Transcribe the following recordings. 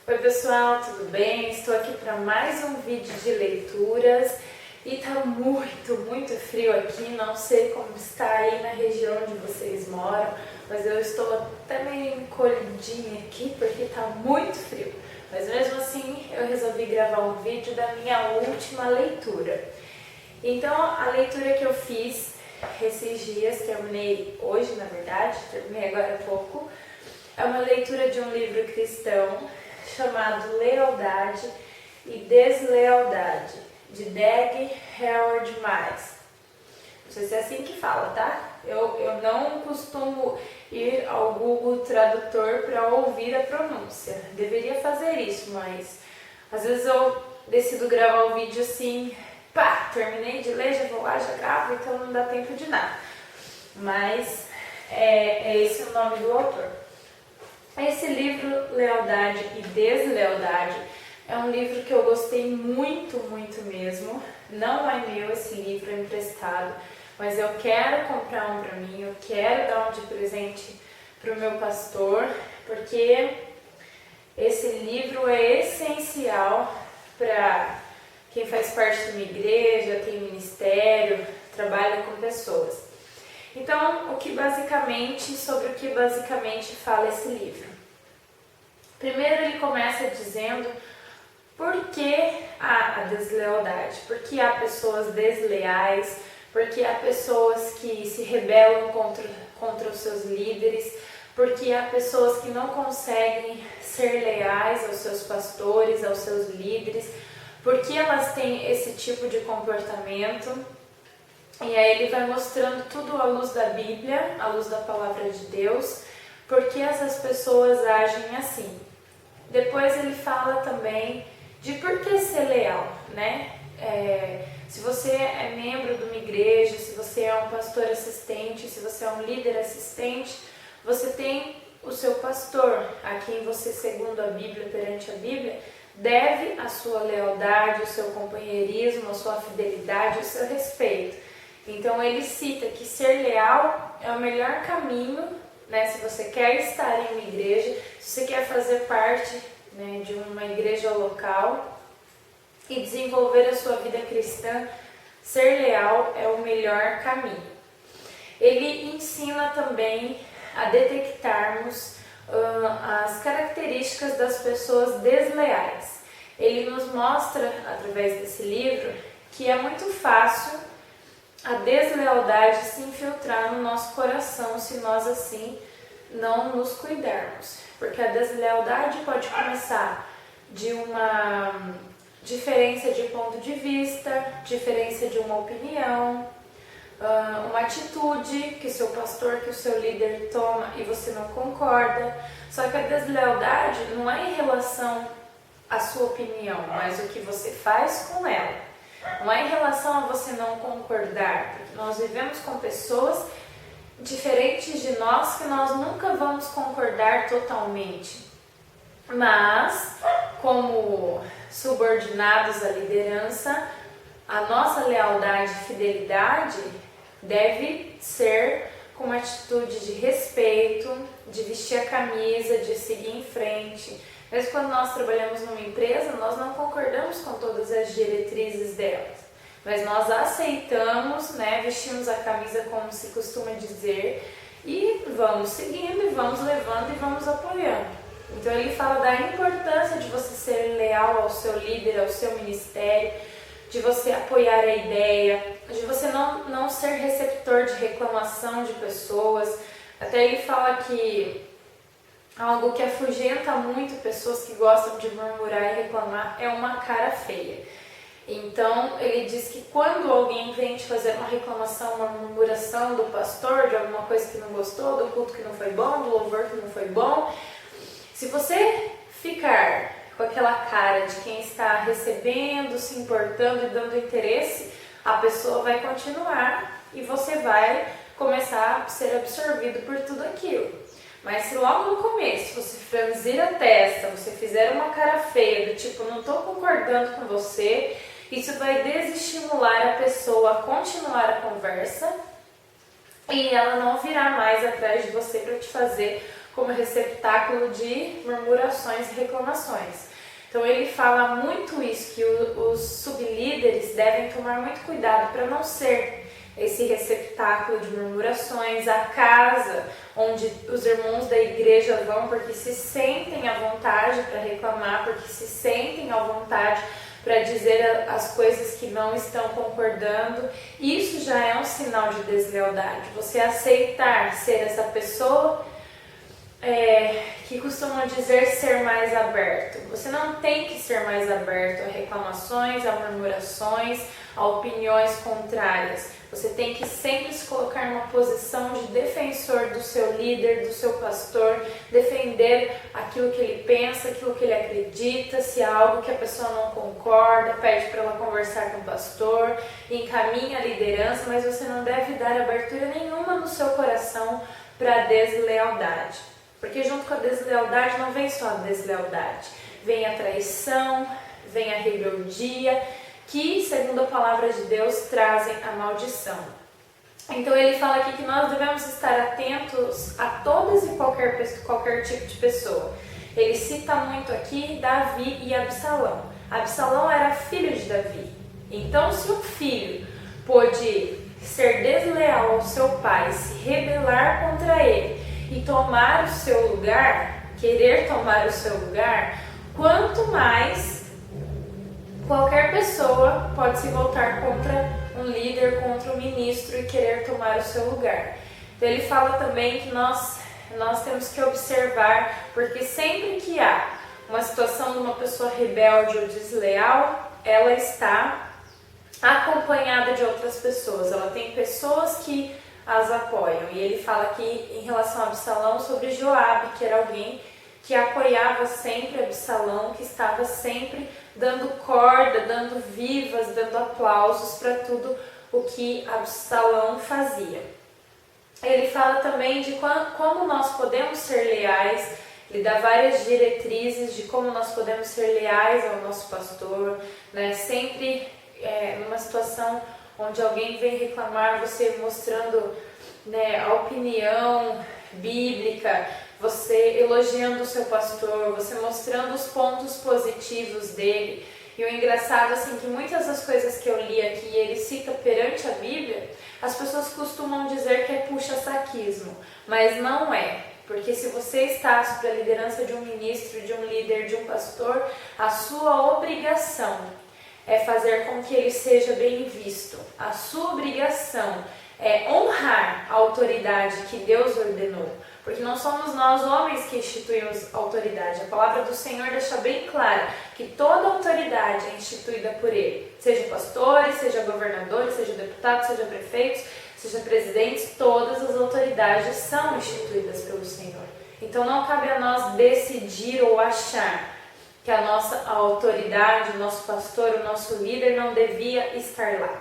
Oi pessoal, tudo bem? Estou aqui para mais um vídeo de leituras e tá muito frio aqui, não sei como está aí na região onde vocês moram, mas eu estou até meio encolhidinha aqui porque tá muito frio. Mas mesmo assim eu resolvi gravar um vídeo da minha última leitura. Então a leitura que eu fiz esses dias, terminei hoje na verdade, terminei agora há pouco, é uma leitura de um livro cristão chamado Lealdade e Deslealdade, de Dag Heward Miles. Não sei se é assim que fala, tá? Eu não costumo ir ao Google Tradutor para ouvir a pronúncia. Deveria fazer isso, mas às vezes eu decido gravar o vídeo assim, pá, terminei de ler, já vou lá, já gravo, então não dá tempo de nada. Mas é esse o nome do autor. Esse livro, Lealdade e Deslealdade, é um livro que eu gostei muito mesmo. Não é meu esse livro, é emprestado, mas eu quero comprar um para mim, eu quero dar um de presente para o meu pastor, porque esse livro é essencial para quem faz parte de uma igreja, tem ministério, trabalha com pessoas. Então, sobre o que basicamente fala esse livro? Primeiro ele começa dizendo por que há a deslealdade, por que há pessoas desleais, por que há pessoas que se rebelam contra os seus líderes, por que há pessoas que não conseguem ser leais aos seus pastores, aos seus líderes, por que elas têm esse tipo de comportamento. E aí ele vai mostrando tudo à luz da Bíblia, à luz da Palavra de Deus, porque essas pessoas agem assim. Depois ele fala também de por que ser leal, né? Se você é membro de uma igreja, se você é um pastor assistente, se você é um líder assistente, você tem o seu pastor, a quem você, segundo a Bíblia, perante a Bíblia, deve a sua lealdade, o seu companheirismo, a sua fidelidade, o seu respeito. Então ele cita que ser leal é o melhor caminho, né, se você quer estar em uma igreja, se você quer fazer parte, né, de uma igreja local e desenvolver a sua vida cristã, ser leal é o melhor caminho. Ele ensina também a detectarmos as características das pessoas desleais. Ele nos mostra, através desse livro, que é muito fácil a deslealdade se infiltrar no nosso coração se nós assim não nos cuidarmos. Porque a deslealdade pode começar de uma diferença de ponto de vista, diferença de uma opinião, uma atitude que o seu pastor, que o seu líder toma e você não concorda. Só que a deslealdade não é em relação à sua opinião, mas o que você faz com ela. Não é em relação a você não concordar, porque nós vivemos com pessoas diferentes de nós que nós nunca vamos concordar totalmente. Mas, como subordinados à liderança, a nossa lealdade e fidelidade deve ser com uma atitude de respeito, de vestir a camisa, de seguir em frente. Mas quando nós trabalhamos numa empresa, nós não concordamos com todas as diretrizes delas, mas nós aceitamos, né, vestimos a camisa como se costuma dizer e vamos seguindo e vamos levando e vamos apoiando. Então ele fala da importância de você ser leal ao seu líder, ao seu ministério, de você apoiar a ideia, de você não ser receptor de reclamação de pessoas. Até ele fala que algo que afugenta muito pessoas que gostam de murmurar e reclamar é uma cara feia. Então, ele diz que quando alguém vem te fazer uma reclamação, uma murmuração do pastor, de alguma coisa que não gostou, do culto que não foi bom, do louvor que não foi bom, se você ficar com aquela cara de quem está recebendo, se importando e dando interesse, a pessoa vai continuar e você vai começar a ser absorvido por tudo aquilo. Mas se logo no começo você franzir a testa, você fizer uma cara feia, do tipo, não estou concordando com você, isso vai desestimular a pessoa a continuar a conversa e ela não virá mais atrás de você para te fazer como receptáculo de murmurações e reclamações. Então ele fala muito isso, que os sublíderes devem tomar muito cuidado para não ser esse receptáculo de murmurações, a casa onde os irmãos da igreja vão porque se sentem à vontade para reclamar, porque se sentem à vontade para dizer as coisas que não estão concordando. Isso já é um sinal de deslealdade. Você aceitar ser essa pessoa que costumam dizer ser mais aberto. Você não tem que ser mais aberto a reclamações, a murmurações, a opiniões contrárias. Você tem que sempre se colocar numa posição de defensor do seu líder, do seu pastor, defender aquilo que ele pensa, aquilo que ele acredita. Se há algo que a pessoa não concorda, pede para ela conversar com o pastor, encaminha a liderança, mas você não deve dar abertura nenhuma no seu coração para a deslealdade. Porque junto com a deslealdade não vem só a deslealdade, vem a traição, vem a rebeldia, que, segundo a palavra de Deus, trazem a maldição. Então ele fala aqui que nós devemos estar atentos a todas e qualquer tipo de pessoa. Ele cita muito aqui Davi e Absalão. Absalão era filho de Davi. Então, se um filho pôde ser desleal ao seu pai, se rebelar contra ele e tomar o seu lugar, querer tomar o seu lugar, quanto mais qualquer pessoa pode se voltar contra um líder, contra um ministro e querer tomar o seu lugar. Então ele fala também que nós temos que observar, porque sempre que há uma situação de uma pessoa rebelde ou desleal, ela está acompanhada de outras pessoas, ela tem pessoas que as apoiam. E ele fala aqui em relação a Absalão sobre Joabe, que era alguém que apoiava sempre Absalão, que estava sempre dando corda, dando vivas, dando aplausos para tudo o que Absalão fazia. Ele fala também de como nós podemos ser leais, ele dá várias diretrizes de como nós podemos ser leais ao nosso pastor, né? Sempre numa situação onde alguém vem reclamar, você mostrando, né, a opinião bíblica, você elogiando o seu pastor, você mostrando os pontos positivos dele. E o engraçado, assim, que muitas das coisas que eu li aqui, ele cita perante a Bíblia, as pessoas costumam dizer que é puxa-saquismo, mas não é. Porque se você está sob a liderança de um ministro, de um líder, de um pastor, a sua obrigação é fazer com que ele seja bem visto. A sua obrigação é honrar a autoridade que Deus ordenou. Porque não somos nós homens que instituímos autoridade. A palavra do Senhor deixa bem clara que toda autoridade é instituída por Ele. Seja pastores, seja governadores, seja deputados, seja prefeitos, seja presidentes, todas as autoridades são instituídas pelo Senhor. Então não cabe a nós decidir ou achar que a nossa autoridade, o nosso pastor, o nosso líder não devia estar lá.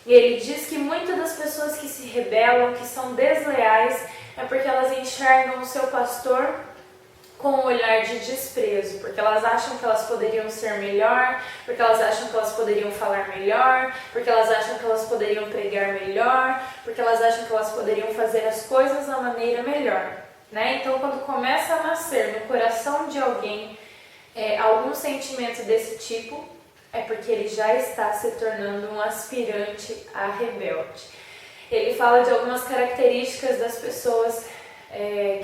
E ele diz que muitas das pessoas que se rebelam, que são desleais, é porque elas enxergam o seu pastor com um olhar de desprezo, porque elas acham que elas poderiam ser melhor, porque elas acham que elas poderiam falar melhor, porque elas acham que elas poderiam pregar melhor, porque elas acham que elas poderiam fazer as coisas da maneira melhor, né? Então, quando começa a nascer no coração de alguém algum sentimento desse tipo, é porque ele já está se tornando um aspirante a rebelde. Ele fala de algumas características das pessoas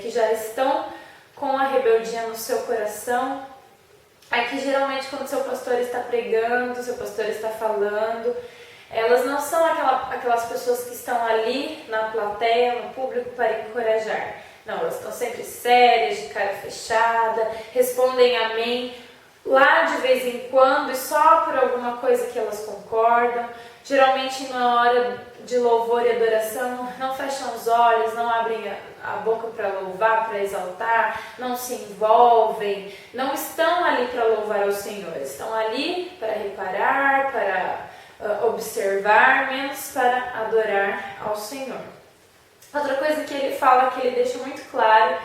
que já estão com a rebeldia no seu coração. Aqui, geralmente, quando seu pastor está pregando, seu pastor está falando, elas não são aquelas pessoas que estão ali na plateia, no público, para encorajar. Não, elas estão sempre sérias, de cara fechada, respondem amém lá de vez em quando e só por alguma coisa que elas concordam. Geralmente na hora de louvor e adoração não fecham os olhos, não abrem a boca para louvar, para exaltar, não se envolvem, não estão ali para louvar ao Senhor, estão ali para reparar, para observar, menos para adorar ao Senhor. Outra coisa que ele fala, que ele deixa muito claro,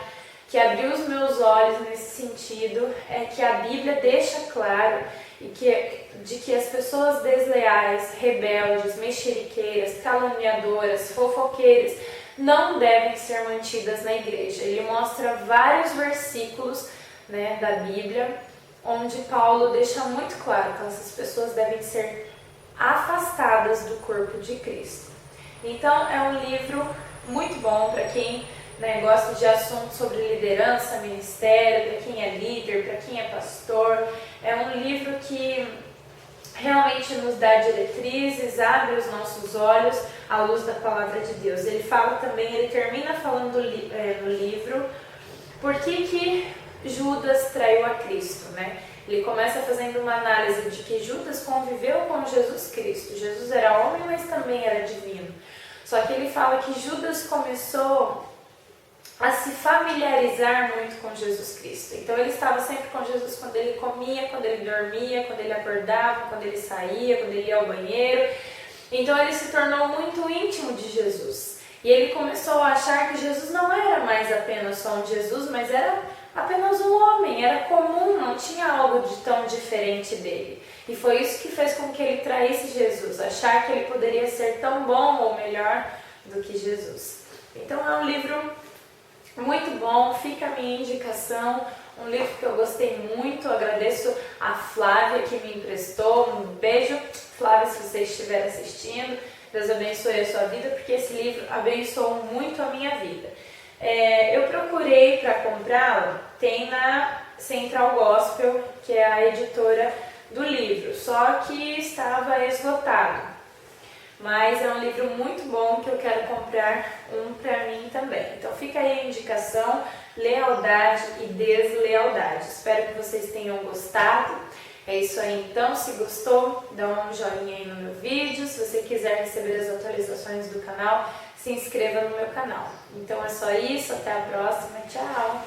que abriu os meus olhos nesse sentido, é que a Bíblia deixa claro de que as pessoas desleais, rebeldes, mexeriqueiras, caluniadoras, fofoqueiras, não devem ser mantidas na igreja. Ele mostra vários versículos, né, da Bíblia, onde Paulo deixa muito claro que essas pessoas devem ser afastadas do corpo de Cristo. Então é um livro muito bom para quem, né, gosta de assuntos sobre liderança, ministério, para quem é líder, para quem é pastor. É um livro que realmente nos dá diretrizes, abre os nossos olhos à luz da palavra de Deus. Ele fala também, ele termina falando no livro, por que Judas traiu a Cristo, né? Ele começa fazendo uma análise de que Judas conviveu com Jesus Cristo. Jesus era homem, mas também era divino. Só que ele fala que Judas começou a se familiarizar muito com Jesus Cristo. Então ele estava sempre com Jesus quando ele comia, quando ele dormia, quando ele acordava, quando ele saía, quando ele ia ao banheiro. Então ele se tornou muito íntimo de Jesus. E ele começou a achar que Jesus não era mais apenas só um Jesus, mas era apenas um homem, era comum, não tinha algo de tão diferente dele. E foi isso que fez com que ele traísse Jesus, achar que ele poderia ser tão bom ou melhor do que Jesus. Então é um livro muito bom, fica a minha indicação, um livro que eu gostei muito. Agradeço a Flávia que me emprestou, um beijo, Flávia, se você estiver assistindo. Deus abençoe a sua vida, porque esse livro abençoou muito a minha vida. Eu procurei para comprá-lo, tem na Central Gospel, que é a editora do livro, só que estava esgotado. Mas é um livro muito bom que eu quero comprar um para mim também. Então fica aí a indicação, Lealdade e Deslealdade. Espero que vocês tenham gostado. É isso aí então, se gostou, dá um joinha aí no meu vídeo. Se você quiser receber as atualizações do canal, se inscreva no meu canal. Então é só isso, até a próxima, tchau!